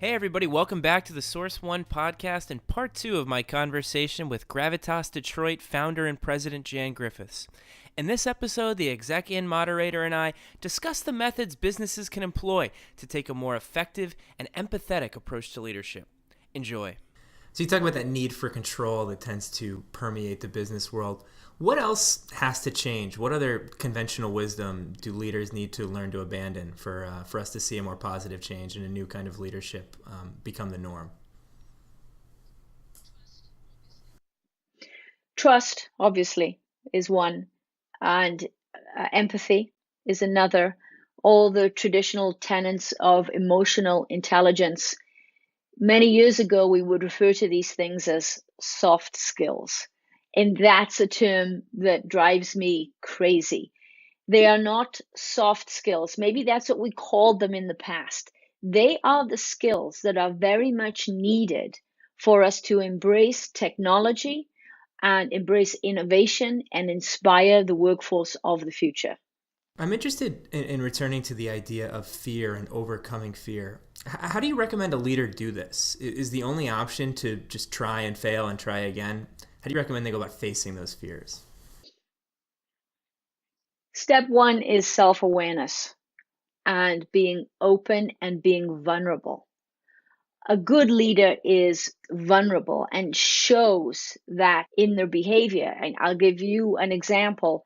Hey everybody, welcome back to the Source One podcast and part 2 of my conversation with Gravitas Detroit founder and president Jan Griffiths. In this episode, the ExecIn moderator and I discuss the methods businesses can employ to take a more effective and empathetic approach to leadership. Enjoy. So you talk about that need for control that tends to permeate the business world. What else has to change? What other conventional wisdom do leaders need to learn to abandon for us to see a more positive change and a new kind of leadership become the norm? Trust, obviously, is one, and empathy is another. All the traditional tenets of emotional intelligence. Many years ago, we would refer to these things as soft skills. And that's a term that drives me crazy. They are not soft skills. Maybe that's what we called them in the past. They are the skills that are very much needed for us to embrace technology and embrace innovation and inspire the workforce of the future. I'm interested in returning to the idea of fear and overcoming fear. How do you recommend a leader do this? Is the only option to just try and fail and try again? How do you recommend they go about facing those fears? Step one is self-awareness and being open and being vulnerable. A good leader is vulnerable and shows that in their behavior. And I'll give you an example.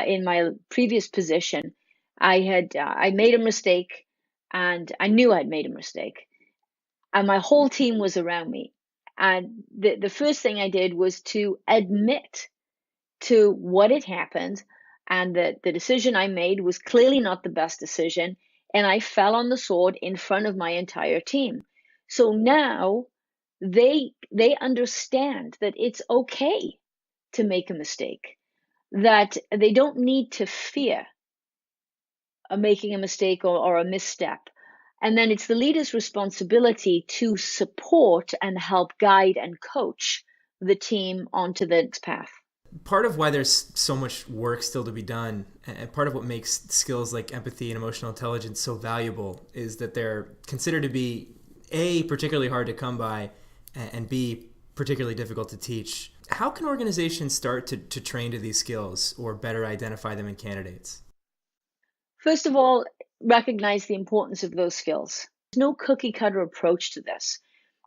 In my previous position, I made a mistake, and I knew I'd made a mistake, and my whole team was around me. And the first thing I did was to admit to what had happened, and that the decision I made was clearly not the best decision, and I fell on the sword in front of my entire team. So now they understand that it's okay to make a mistake, that they don't need to fear making a mistake or a misstep. And then it's the leader's responsibility to support and help guide and coach the team onto the next path. Part of why there's so much work still to be done, and part of what makes skills like empathy and emotional intelligence so valuable, is that they're considered to be A, particularly hard to come by, and B, particularly difficult to teach. How can organizations start to train to these skills or better identify them in candidates? First of all, recognize the importance of those skills. There's no cookie cutter approach to this.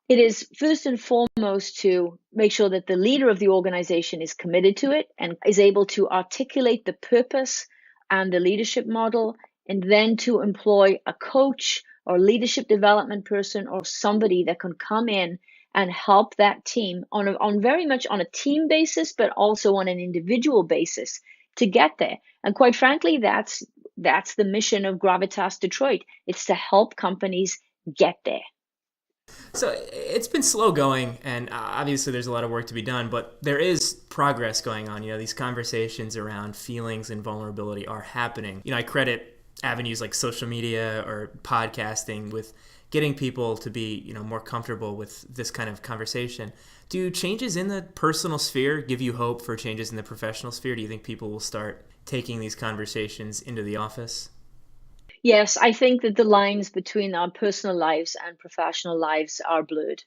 It is first and foremost to make sure that the leader of the organization is committed to it and is able to articulate the purpose and the leadership model, and then to employ a coach or leadership development person or somebody that can come in and help that team on very much on a team basis, but also on an individual basis to get there. And quite frankly, that's the mission of Gravitas Detroit. It's to help companies get there. So it's been slow going, and obviously there's a lot of work to be done, but there is progress going on. These conversations around feelings and vulnerability are happening. I credit avenues like social media or podcasting with getting people to be, more comfortable with this kind of conversation. Do changes in the personal sphere give you hope for changes in the professional sphere? Do you think people will start taking these conversations into the office? Yes, I think that the lines between our personal lives and professional lives are blurred.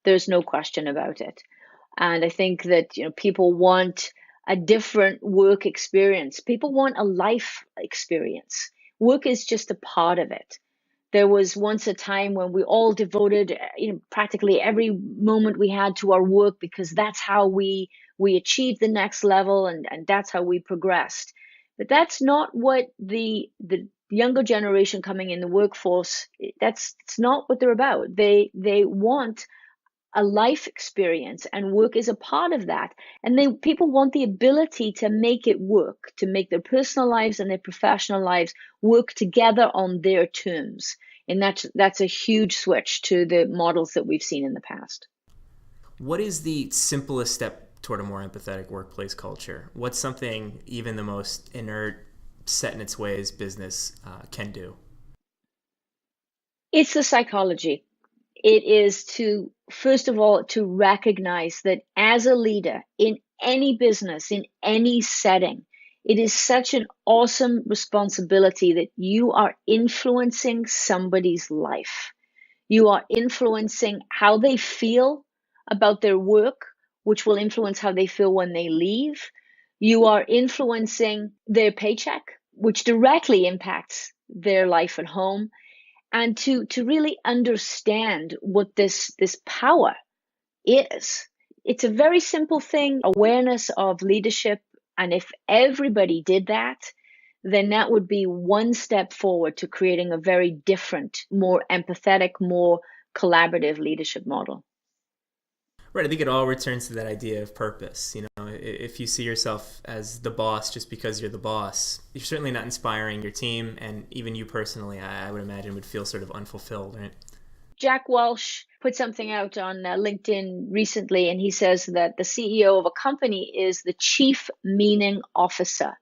There's no question about it. And I think that people want a different work experience. People want a life experience. Work is just a part of it. There was once a time when we all devoted practically every moment we had to our work, because that's how we achieved the next level, and that's how we progressed. But that's not what the younger generation coming in the workforce, it's not what they're about. They want a life experience, and work is a part of that. And people want the ability to make it work, to make their personal lives and their professional lives work together on their terms. And that's a huge switch to the models that we've seen in the past. What is the simplest step toward a more empathetic workplace culture? What's something even the most inert, set in its ways business can do? It's the psychology. It is to, first of all, to recognize that as a leader in any business, in any setting, it is such an awesome responsibility that you are influencing somebody's life. You are influencing how they feel about their work, which will influence how they feel when they leave. You are influencing their paycheck, which directly impacts their life at home. And to really understand what this power is. It's a very simple thing, awareness of leadership. And if everybody did that, then that would be one step forward to creating a very different, more empathetic, more collaborative leadership model. Right. I think it all returns to that idea of purpose. You know, if you see yourself as the boss just because you're the boss, you're certainly not inspiring your team, and even you personally, I would imagine, would feel sort of unfulfilled, right? Jack Welch put something out on LinkedIn recently, and he says that the CEO of a company is the chief meaning officer.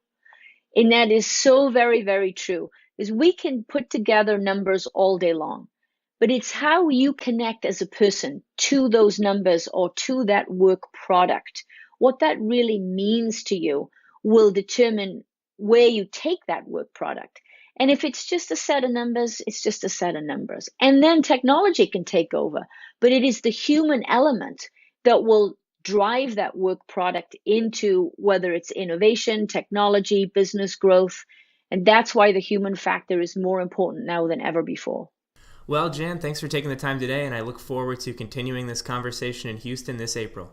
And that is so very, very true, is we can put together numbers all day long, but it's how you connect as a person to those numbers or to that work product. What that really means to you will determine where you take that work product. And if it's just a set of numbers, it's just a set of numbers. And then technology can take over, but it is the human element that will drive that work product into whether it's innovation, technology, business growth. And that's why the human factor is more important now than ever before. Well, Jan, thanks for taking the time today, and I look forward to continuing this conversation in Houston this April.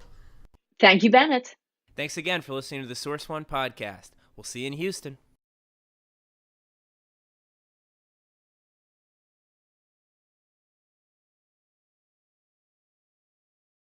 Thank you, Bennett. Thanks again for listening to the Source One podcast. We'll see you in Houston.